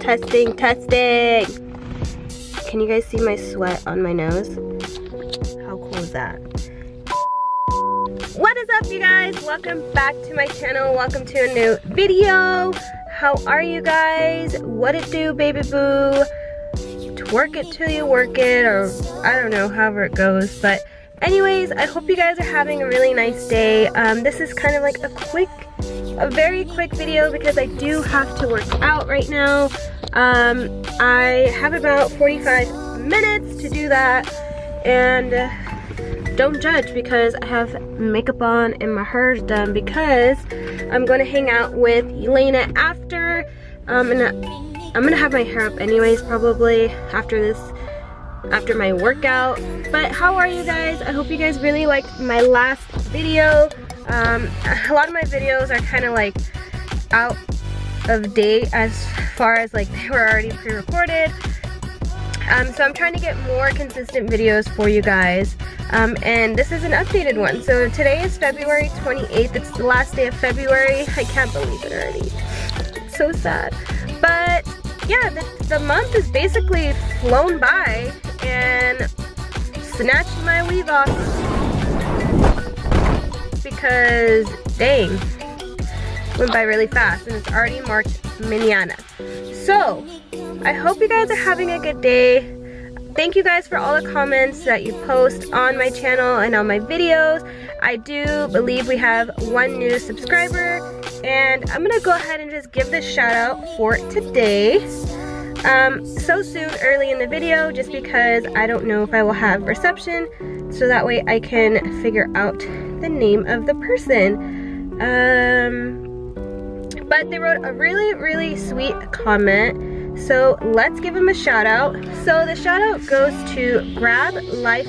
Testing, testing. Can you guys see my sweat on my nose? How cool is that? What is up, you guys? Welcome back to my channel. Welcome to a new video. How are you guys? What it do, baby boo? Twerk it till you work it, or I don't know, however it goes. But anyways, I hope you guys are having a really nice day. This is kind of like a very quick video because I do have to work out right now. I have about 45 minutes to do that, and don't judge because I have makeup on and my hair's done because I'm going to hang out with Elena after. I'm gonna have my hair up anyways probably after my workout. But how are you guys? I hope you guys really liked my last video. A lot of my videos are kind of like out of date as far as like they were already pre-recorded. So I'm trying to get more consistent videos for you guys. And this is an updated one. So today is February 28th. It's the last day of February. I can't believe it already. It's so sad. But yeah, the month is basically flown by and snatched my weave off because dang, went by really fast and it's already marked mañana. So I hope you guys are having a good day. Thank you guys for all the comments that you post on my channel and on my videos. I do believe we have one new subscriber, and I'm gonna go ahead and just give this shout out for today. So soon, early in the video, just because I don't know if I will have reception, so that way I can figure out the name of the person. But they wrote a really sweet comment, so let's give them a shout out. So the shout out goes to Grab Life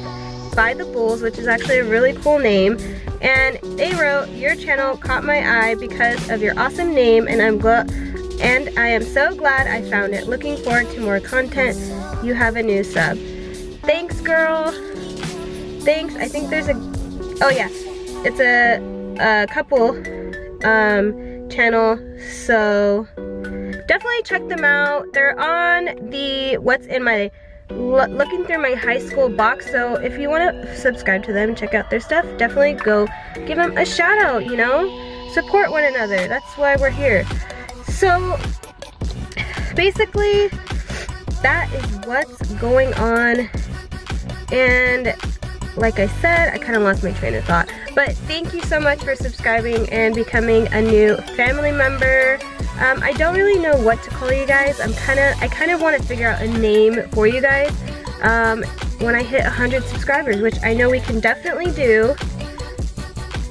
by the Bulls, which is actually a really cool name, and they wrote, "Your channel caught my eye because of your awesome name, and I am so glad I found it. Looking forward to more content. You have a new sub." Thanks, girl. Thanks. I think there's oh yeah, it's a couple channel, so definitely check them out. They're on the what's in my looking through my high school box, so if you want to subscribe to them, check out their stuff, definitely go give them a shout out, you know, support one another. That's why we're here. So basically that is what's going on, and like I said, I kind of lost my train of thought, but thank you so much for subscribing and becoming a new family member. I don't really know what to call you guys. I kind of want to figure out a name for you guys when I hit 100 subscribers, which I know we can definitely do.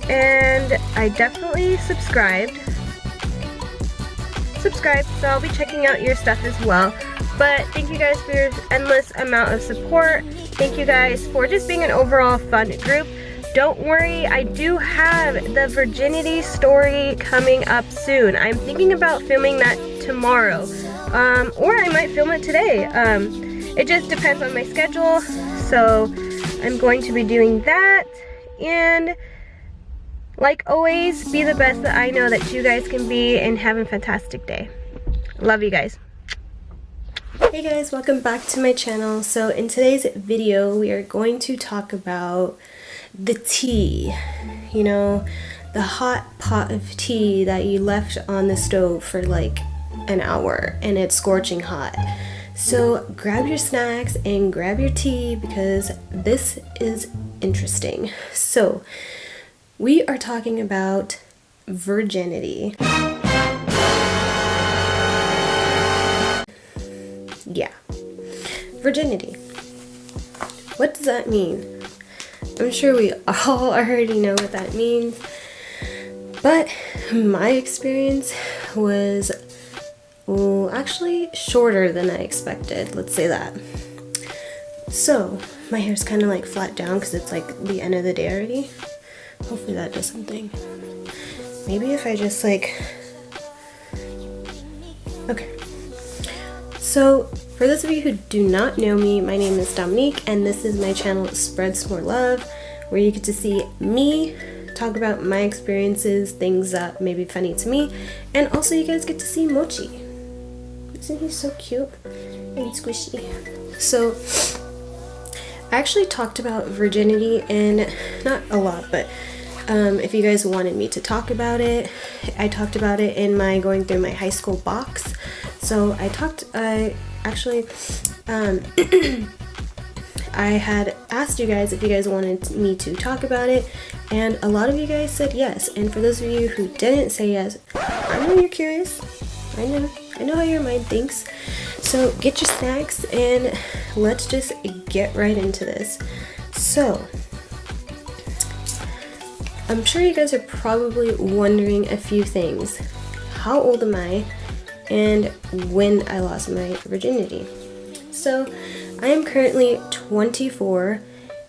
And I definitely subscribed, so I'll be checking out your stuff as well. But thank you guys for your endless amount of support. Thank you guys for just being an overall fun group. Don't worry, I do have the Virginity Story coming up soon. I'm thinking about filming that tomorrow, or I might film it today. It just depends on my schedule, so I'm going to be doing that. And like always, be the best that I know that you guys can be, and have a fantastic day. Love you guys. Hey guys, welcome back to my channel. So in today's video, we are going to talk about the tea, you know, the hot pot of tea that you left on the stove for like an hour and it's scorching hot. So grab your snacks and grab your tea because this is interesting. So we are talking about virginity. Yeah, virginity. What does that mean? I'm sure we all already know what that means, but my experience was, well, actually shorter than I expected, let's say that. So my hair's kind of like flat down because it's like the end of the day already. Hopefully that does something. Maybe if I just like, okay. So for those of you who do not know me, my name is Dominique, and this is my channel Spreads More Love, where you get to see me talk about my experiences, things that may be funny to me, and also you guys get to see Mochi. Isn't he so cute and squishy? So I actually talked about virginity, and not a lot, but if you guys wanted me to talk about it, I talked about it in my going through my high school box. So I actually I had asked you guys if you guys wanted me to talk about it, and a lot of you guys said yes. And for those of you who didn't say yes, I know you're curious. I know how your mind thinks. So get your snacks and let's just get right into this. So I'm sure you guys are probably wondering a few things. How old am I? And when I lost my virginity. So I am currently 24,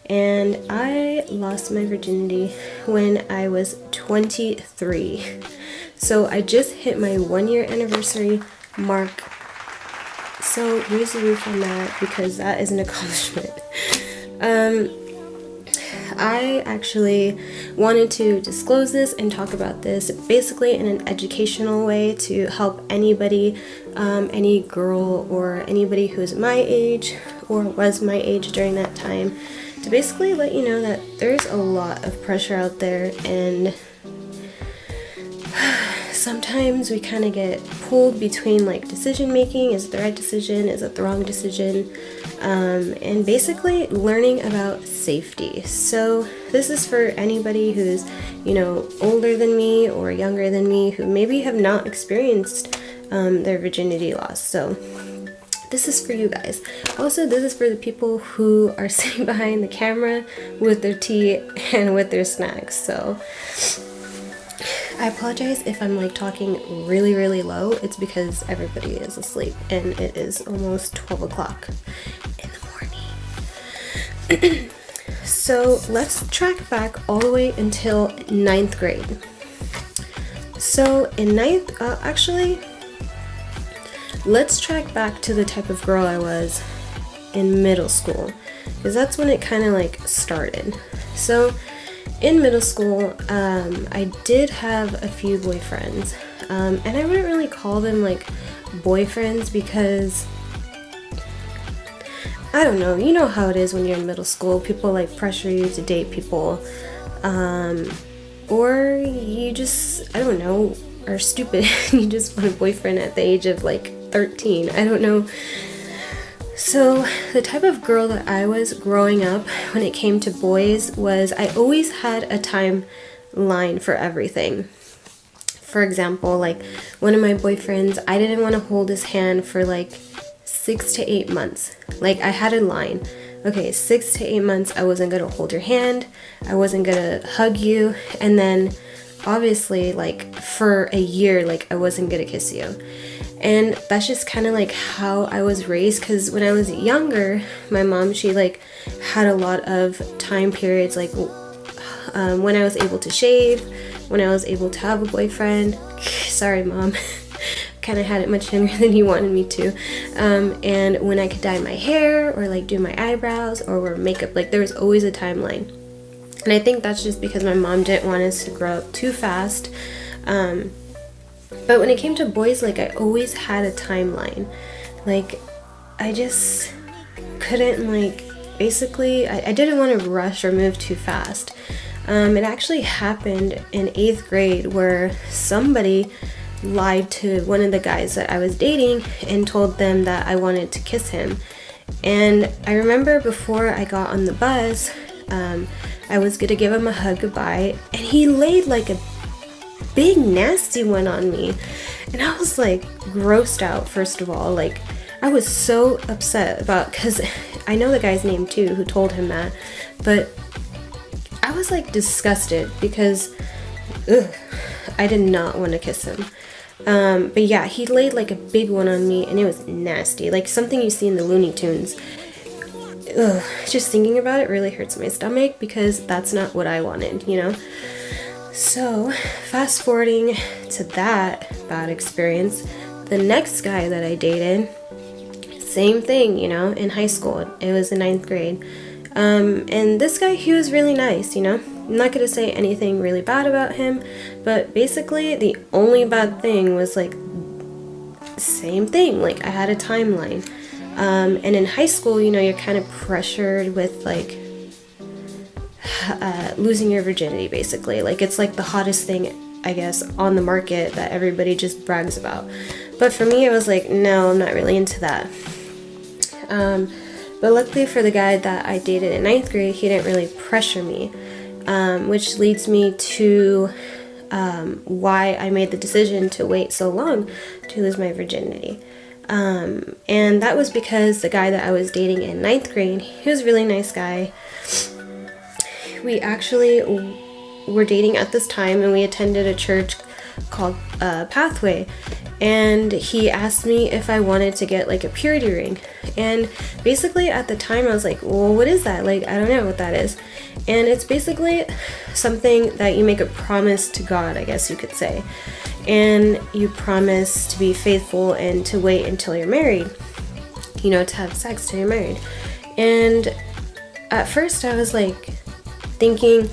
and I lost my virginity when I was 23. So I just hit my 1-year anniversary mark. So raise the roof on that, because that is an accomplishment. I actually wanted to disclose this and talk about this basically in an educational way to help anybody, any girl or anybody who's my age or was my age during that time, to basically let you know that there's a lot of pressure out there, and sometimes we kind of get pulled between like decision making. Is it the right decision? Is it the wrong decision? And basically learning about safety. So this is for anybody who's, you know, older than me or younger than me who maybe have not experienced their virginity loss. So this is for you guys. Also, this is for the people who are sitting behind the camera with their tea and with their snacks. So I apologize if I'm like talking really, really low. It's because everybody is asleep and it is almost 12 o'clock in the morning. So let's track back all the way until 9th grade. So in actually, let's track back to the type of girl I was in middle school, because that's when it kind of like started. So in middle school, I did have a few boyfriends, and I wouldn't really call them like boyfriends because, I don't know, you know how it is when you're in middle school. People like pressure you to date people, or you just, I don't know, are stupid. You just want a boyfriend at the age of like 13. I don't know. So the type of girl that I was growing up when it came to boys was I always had a timeline for everything. For example, like one of my boyfriends, I didn't want to hold his hand for like 6 to 8 months. Like I had a line. Okay, 6 to 8 months I wasn't going to hold your hand. I wasn't going to hug you. And then obviously like for a year, like I wasn't going to kiss you. And that's just kind of like how I was raised, because when I was younger, my mom, she like had a lot of time periods, like when I was able to shave, when I was able to have a boyfriend. Sorry, Mom. Kind of had it much younger than you wanted me to. And when I could dye my hair or like do my eyebrows or wear makeup, like there was always a timeline. And I think that's just because my mom didn't want us to grow up too fast. But when it came to boys, like I always had a timeline. Like I just couldn't like, basically, I didn't want to rush or move too fast. It actually happened in 8th grade where somebody lied to one of the guys that I was dating and told them that I wanted to kiss him. And I remember before I got on the bus, I was gonna give him a hug goodbye, and he laid like a big nasty one on me, and I was like grossed out. First of all, like I was so upset about, because I know the guy's name too who told him that, but I was like disgusted because I did not want to kiss him. But yeah, he laid like a big one on me, and it was nasty, like something you see in the Looney Tunes. Just thinking about it really hurts my stomach, because that's not what I wanted, you know. So fast forwarding to that bad experience, the next guy that I dated, same thing, you know, in high school. It was in 9th grade. And this guy, he was really nice, you know. I'm not gonna say anything really bad about him, but basically the only bad thing was like same thing, like I had a timeline. And in high school, you know, you're kind of pressured with like losing your virginity, basically. Like it's like the hottest thing, I guess, on the market that everybody just brags about. But for me, I was like, no, I'm not really into that. But luckily for the guy that I dated in 9th grade, he didn't really pressure me, which leads me to why I made the decision to wait so long to lose my virginity. And that was because the guy that I was dating in 9th grade, he was a really nice guy. We actually were dating at this time, and we attended a church called Pathway, and he asked me if I wanted to get like a purity ring. And basically at the time I was like, well, what is that? Like, I don't know what that is. And it's basically something that you make a promise to God, I guess you could say, and you promise to be faithful and to wait until you're married, you know, to have sex till you're married. And at first I was like thinking,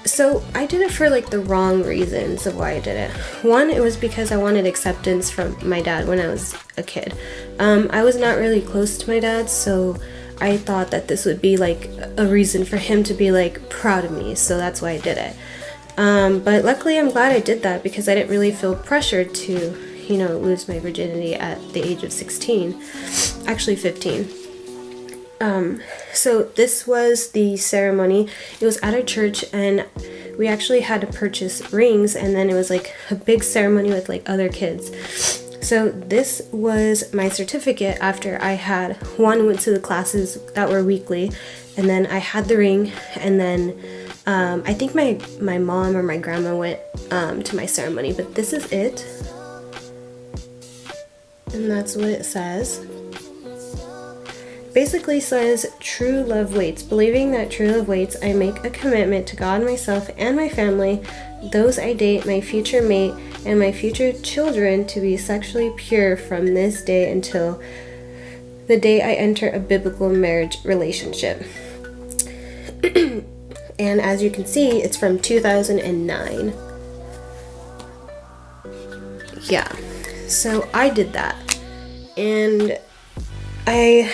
so I did it for like the wrong reasons of why I did it. One, it was because I wanted acceptance from my dad when I was a kid. I was not really close to my dad, so I thought that this would be like a reason for him to be like proud of me, so that's why I did it. But luckily I'm glad I did that, because I didn't really feel pressured to, you know, lose my virginity at the age of 16, actually 15. So this was the ceremony. It was at our church, and we actually had to purchase rings, and then it was like a big ceremony with like other kids. So this was my certificate after I had went to the classes that were weekly, and then I had the ring, and then I think my mom or my grandma went to my ceremony, but this is it. And that's what it says. Basically says, true love waits. Believing that true love waits, I make a commitment to God, myself, and my family, those I date, my future mate, and my future children, to be sexually pure from this day until the day I enter a biblical marriage relationship. And as you can see, it's from 2009. Yeah, so I did that. And I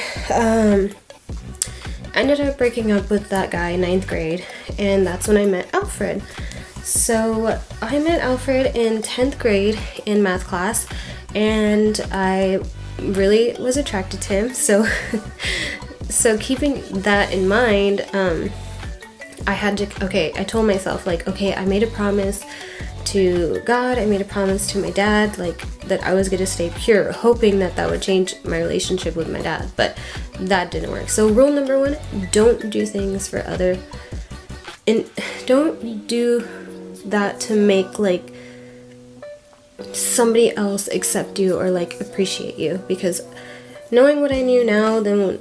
ended up breaking up with that guy in 9th grade, and that's when I met Alfred. So I met Alfred in 10th grade in math class, and I really was attracted to him. So keeping that in mind, I told myself, like, okay, I made a promise to God, I made a promise to my dad, like, that I was going to stay pure, hoping that that would change my relationship with my dad, but that didn't work. So rule number 1, don't do things for and don't do that to make, like, somebody else accept you or, like, appreciate you, because knowing what I knew now, knowing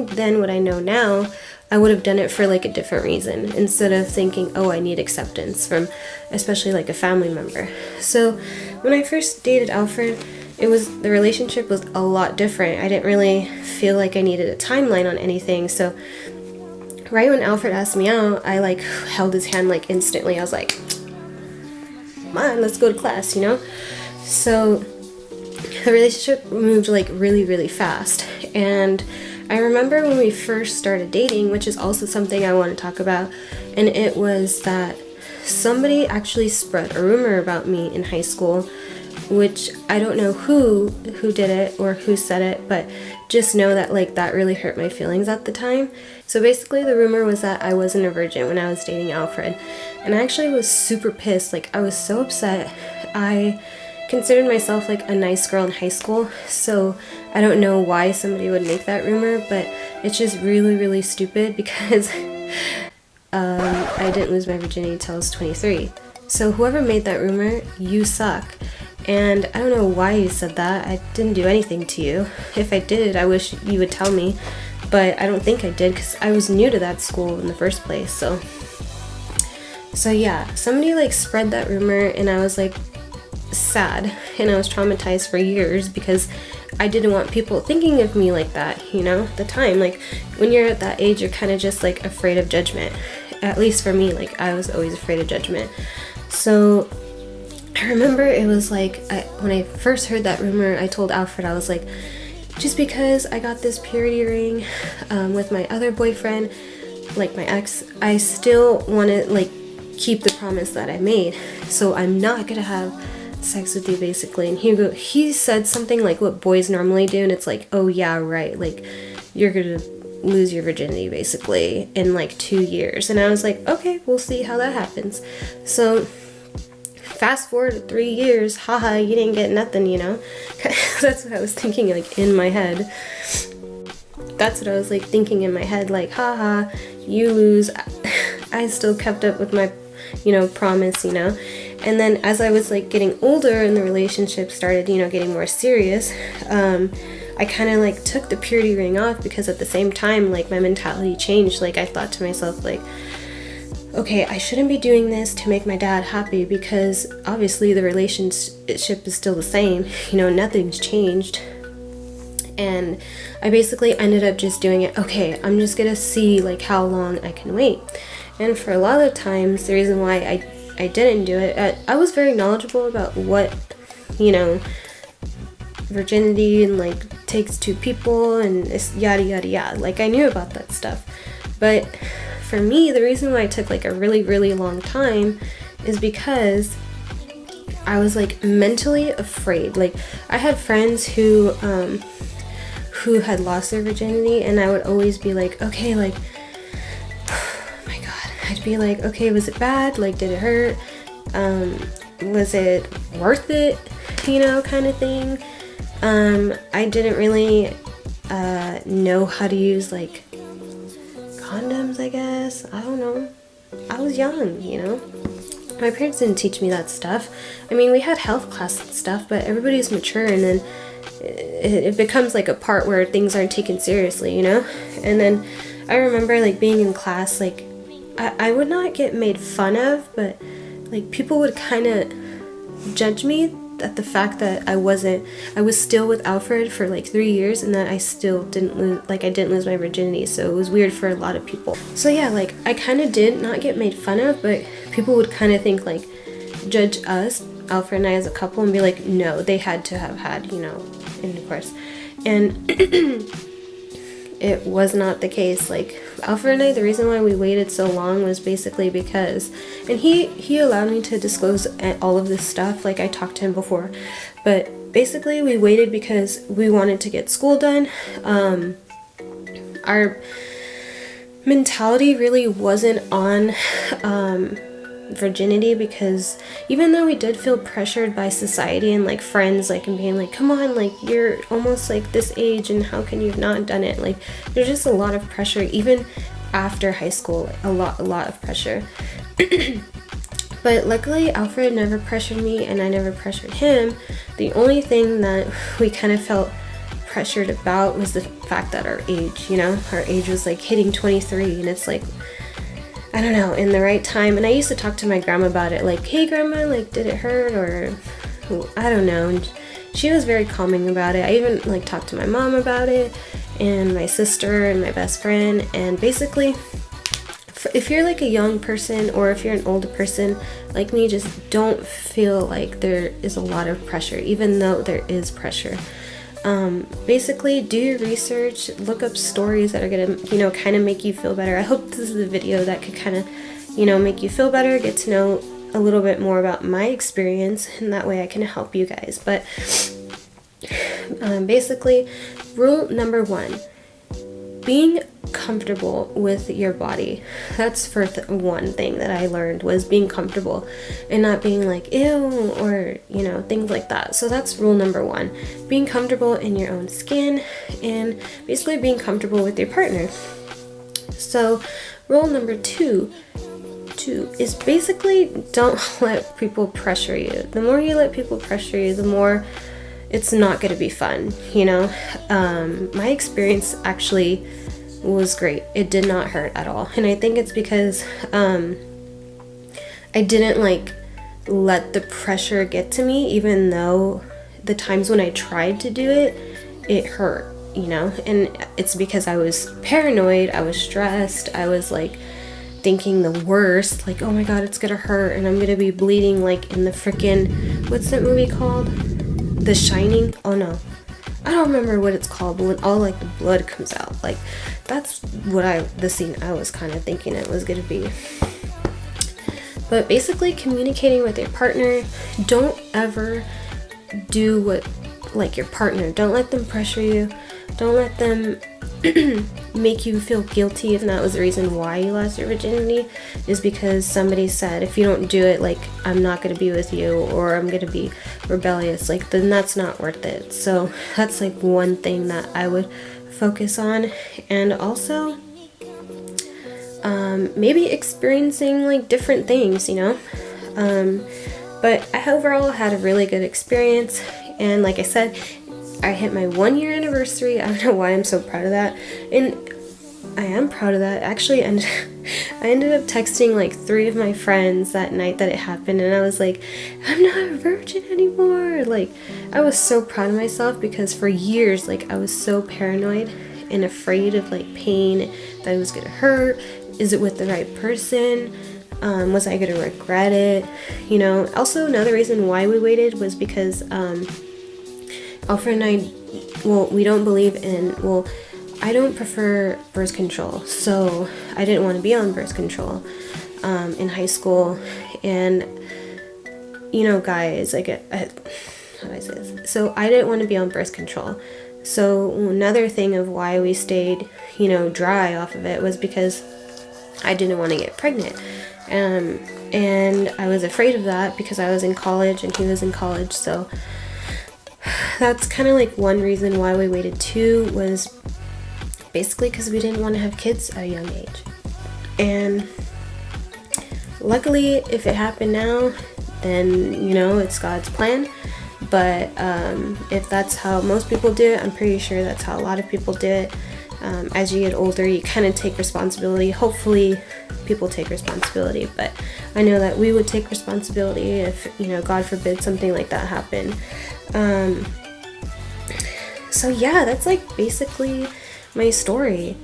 then what I know now, I would have done it for like a different reason, instead of thinking, oh, I need acceptance from especially like a family member. So when I first dated Alfred, the relationship was a lot different. I didn't really feel like I needed a timeline on anything. So right when Alfred asked me out, I like held his hand like instantly. I was like, come on, let's go to class, you know? So the relationship moved like really, really fast. And I remember when we first started dating, which is also something I want to talk about, and it was that somebody actually spread a rumor about me in high school, which I don't know who did it or who said it, but just know that like that really hurt my feelings at the time. So basically the rumor was that I wasn't a virgin when I was dating Alfred, and I actually was super pissed. Like, I was so upset. I considered myself like a nice girl in high school, so I don't know why somebody would make that rumor, but it's just really, really stupid, because I didn't lose my virginity until I was 23. So whoever made that rumor, you suck. And I don't know why you said that. I didn't do anything to you. If I did, I wish you would tell me, but I don't think I did, because I was new to that school in the first place. So yeah, somebody like spread that rumor, and I was like sad, and I was traumatized for years, because I didn't want people thinking of me like that, you know, at the time. Like, when you're at that age, you're kind of just like afraid of judgment. At least for me, like, I was always afraid of judgment. So I remember it was like, when I first heard that rumor, I told Alfred, I was like, just because I got this purity ring with my other boyfriend, like my ex, I still want to like keep the promise that I made. So I'm not gonna have sex with you, basically. And he said something like what boys normally do, and it's like, oh yeah, right, like you're gonna lose your virginity basically in like 2 years. And I was like, okay, we'll see how that happens. So fast forward to 3 years, haha, you didn't get nothing, you know. That's what I was thinking, like in my head. That's what I was like thinking in my head, like, haha, you lose. I still kept up with my, you know, promise, you know. And then as I was like getting older and the relationship started, you know, getting more serious, I kind of like took the purity ring off, because at the same time, like my mentality changed. Like I thought to myself, like, okay, I shouldn't be doing this to make my dad happy, because obviously the relationship is still the same, you know, nothing's changed. And I basically ended up just doing it, okay, I'm just gonna see like how long I can wait. And for a lot of times, the reason why I didn't do it, I was very knowledgeable about what, you know, virginity and like takes 2 people and it's yada yada yada. Like I knew about that stuff. But for me, the reason why it took like a really, really long time is because I was like mentally afraid. Like I had friends who had lost their virginity, and I would always be like, okay, like, oh my god, I'd be like, okay, was it bad? Like, did it hurt? Was it worth it? You know, kind of thing. I didn't really know how to use like condoms, I guess. I don't know. I was young, you know. My parents didn't teach me that stuff. I mean, we had health class and stuff, but everybody's mature, and then it becomes like a part where things aren't taken seriously, you know. And then I remember like being in class, like I would not get made fun of, but like people would kind of judge me at the fact that I was still with Alfred for like 3 years, and that I still didn't lose my virginity. So it was weird for a lot of people. So yeah, like I kind of did not get made fun of, but people would kind of think like, judge us, Alfred and I as a couple, and be like, no, they had to have had, you know, intercourse. And it was not the case. Like Alfred and I, the reason why we waited so long was basically because, and he allowed me to disclose all of this stuff, like I talked to him before, but basically we waited because we wanted to get school done. Our mentality really wasn't on virginity, because even though we did feel pressured by society and like friends, like, and being like, come on, like you're almost like this age and how can you have not done it, like there's just a lot of pressure even after high school, a lot of pressure. But luckily Alfred never pressured me and I never pressured him. The only thing that we kind of felt pressured about was the fact that our age, you know, our age was like hitting 23, and it's like, I don't know, in the right time. And I used to talk to my grandma about it, like, hey grandma, like did it hurt, or I don't know. And she was very calming about it. I even like talked to my mom about it, and my sister and my best friend. And basically, if you're like a young person or if you're an older person like me, just don't feel like there is a lot of pressure, even though there is pressure. Basically do your research, look up stories that are gonna, you know, kind of make you feel better. I hope this is a video that could kind of, you know, make you feel better, get to know a little bit more about my experience, and that way I can help you guys. But basically, rule number 1, being comfortable with your body. That's one thing that I learned, was being comfortable and not being like ew, or you know, things like that. So that's rule number 1, being comfortable in your own skin, and basically being comfortable with your partner. So rule number 2 is basically don't let people pressure you. The more you let people pressure you, the more it's not going to be fun, you know. My experience actually was great. It did not hurt at all, and I think it's because I didn't like let the pressure get to me, even though the times when I tried to do it, it hurt, you know. And it's because I was paranoid, I was stressed, I was like thinking the worst, like, oh my god, it's gonna hurt and I'm gonna be bleeding like in the freaking, what's that movie called? The Shining? Oh no, I don't remember what it's called, but when all like the blood comes out, like that's what the scene I was kind of thinking it was gonna be. But basically communicating with your partner, don't ever do what, like your partner, don't let them pressure you, don't let them make you feel guilty if that was the reason why you lost your virginity, is because somebody said, if you don't do it, like, I'm not going to be with you, or I'm going to be rebellious, like, then that's not worth it. So that's like one thing that I would focus on. And also maybe experiencing like different things, you know. But I overall had a really good experience, and like I said, I hit my 1-year anniversary. I don't know why I'm so proud of that, and I am proud of that. Actually, and I ended up texting like 3 of my friends that night that it happened, and I was like, I'm not a virgin anymore. Like, I was so proud of myself, because for years, like, I was so paranoid and afraid of like pain, that it was gonna hurt. Is it with the right person? Was I gonna regret it? You know. Also, another reason why we waited was because Alfred and I, well, we don't believe in, well, I don't prefer birth control, so I didn't want to be on birth control in high school. And, you know, guys, like, how do I say this? So I didn't want to be on birth control. So another thing of why we stayed, you know, dry off of it was because I didn't want to get pregnant. And I was afraid of that because I was in college and he was in college, so that's kind of like one reason why we waited. 2 was basically because we didn't want to have kids at a young age. And luckily, if it happened now, then, you know, it's God's plan. But if that's how most people do it, I'm pretty sure that's how a lot of people do it. As you get older, you kind of take responsibility. Hopefully people take responsibility, but I know that we would take responsibility if, you know, God forbid something like that happened. So yeah, that's like basically my story.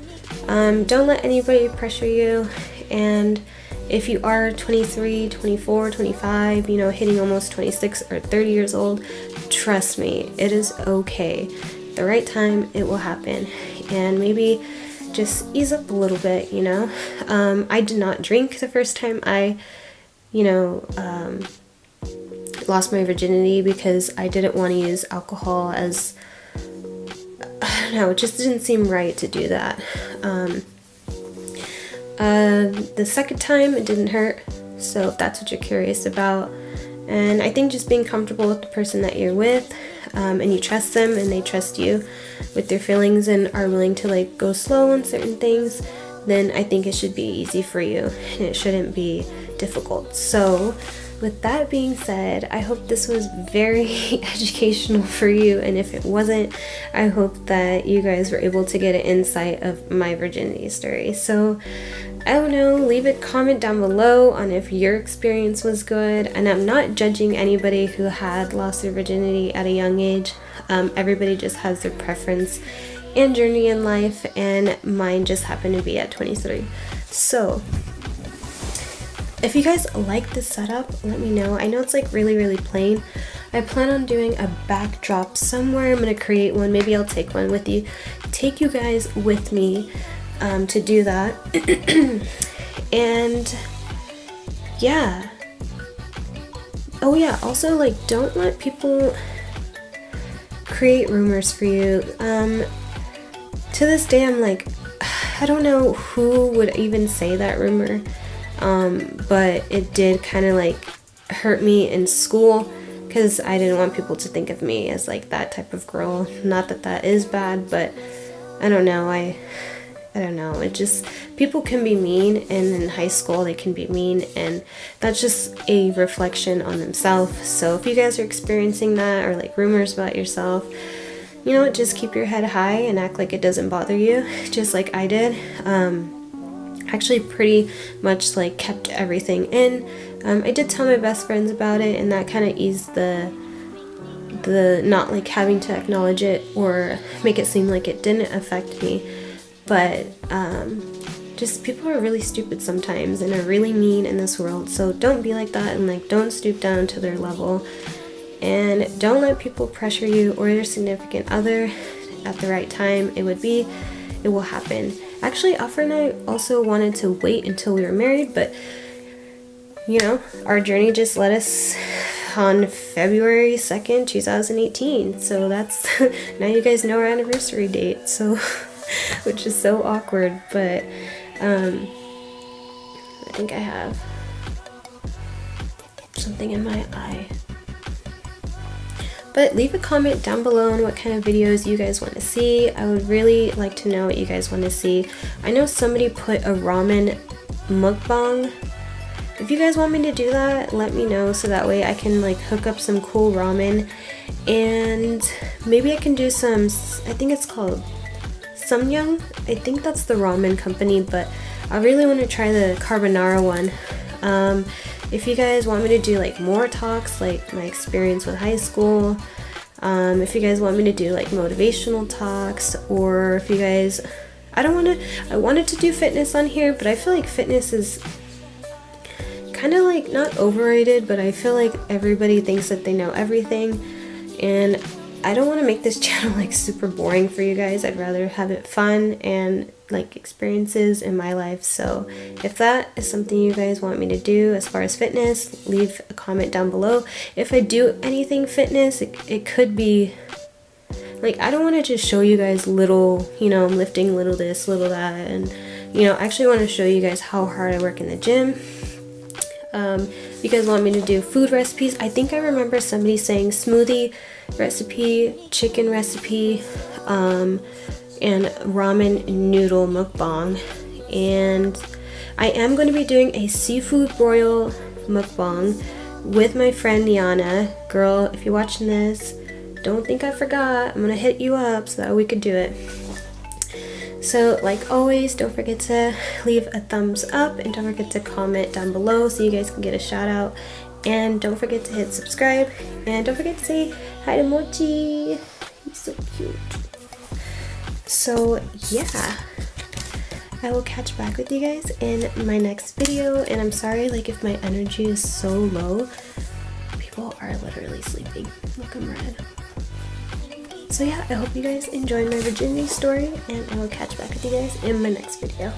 Don't let anybody pressure you, and if you are 23, 24, 25, you know, hitting almost 26 or 30 years old, trust me, it is okay. The right time, it will happen. And maybe just ease up a little bit, you know. I did not drink the first time I, you know, lost my virginity, because I didn't want to use alcohol as, I don't know, it just didn't seem right to do that. The second time, it didn't hurt, so if that's what you're curious about. And I think just being comfortable with the person that you're with, and you trust them and they trust you with their feelings and are willing to like go slow on certain things, then I think it should be easy for you and it shouldn't be difficult. So with that being said, I hope this was very educational for you, and if it wasn't, I hope that you guys were able to get an insight of my virginity story. So I don't know, leave a comment down below on if your experience was good. And I'm not judging anybody who had lost their virginity at a young age. Everybody just has their preference and journey in life, and mine just happened to be at 23. So if you guys like this setup, let me know. I know it's like really plain. I plan on doing a backdrop somewhere. I'm gonna create one. Maybe I'll take one with you, take you guys with me to do that. And yeah, oh yeah, also, like, don't let people create rumors for you. To this day, I'm like, I don't know who would even say that rumor, but it did kind of like hurt me in school, because I didn't want people to think of me as like that type of girl. Not that that is bad, but I don't know, I don't know, it just, people can be mean, and in high school they can be mean, and that's just a reflection on themselves. So if you guys are experiencing that, or like rumors about yourself, you know, just keep your head high and act like it doesn't bother you, just like I did. Actually pretty much like kept everything in. I did tell my best friends about it, and that kind of eased the not like having to acknowledge it or make it seem like it didn't affect me. But just people are really stupid sometimes and are really mean in this world. So don't be like that, and like don't stoop down to their level, and don't let people pressure you or your significant other at the right time. It will happen. Actually, Alfred and I also wanted to wait until we were married, but you know, our journey just led us on February 2nd, 2018. So that's, now you guys know our anniversary date, so, which is so awkward, but, I think I have something in my eye. But leave a comment down below on what kind of videos you guys want to see. I would really like to know what you guys want to see. I know somebody put a ramen mukbang. If you guys want me to do that, let me know so that way I can like hook up some cool ramen, and maybe I can do some, I think it's called Samyang. I think that's the ramen company, but I really want to try the carbonara one. If you guys want me to do like more talks, like my experience with high school, if you guys want me to do like motivational talks, or if you guys, I wanted to do fitness on here, but I feel like fitness is kind of like not overrated, but I feel like everybody thinks that they know everything, and I don't want to make this channel like super boring for you guys. I'd rather have it fun and like experiences in my life. So if that is something you guys want me to do as far as fitness, leave a comment down below. If I do anything fitness, it could be like, I don't want to just show you guys little, you know, I'm lifting little this, little that, and you know, I actually want to show you guys how hard I work in the gym. You guys want me to do food recipes? I think I remember somebody saying smoothie recipe, chicken recipe, and ramen noodle mukbang. And I am going to be doing a seafood broil mukbang with my friend Niana. Girl, if you're watching this, don't think I forgot. I'm going to hit you up so that we could do it. So like always, don't forget to leave a thumbs up, and don't forget to comment down below so you guys can get a shout out, and don't forget to hit subscribe, and don't forget to say hi to Mochi. He's so cute. So yeah, I will catch back with you guys in my next video, and I'm sorry like if my energy is so low. People are literally sleeping. Look, I'm red. So yeah, I hope you guys enjoyed my virginity story, and I will catch back with you guys in my next video.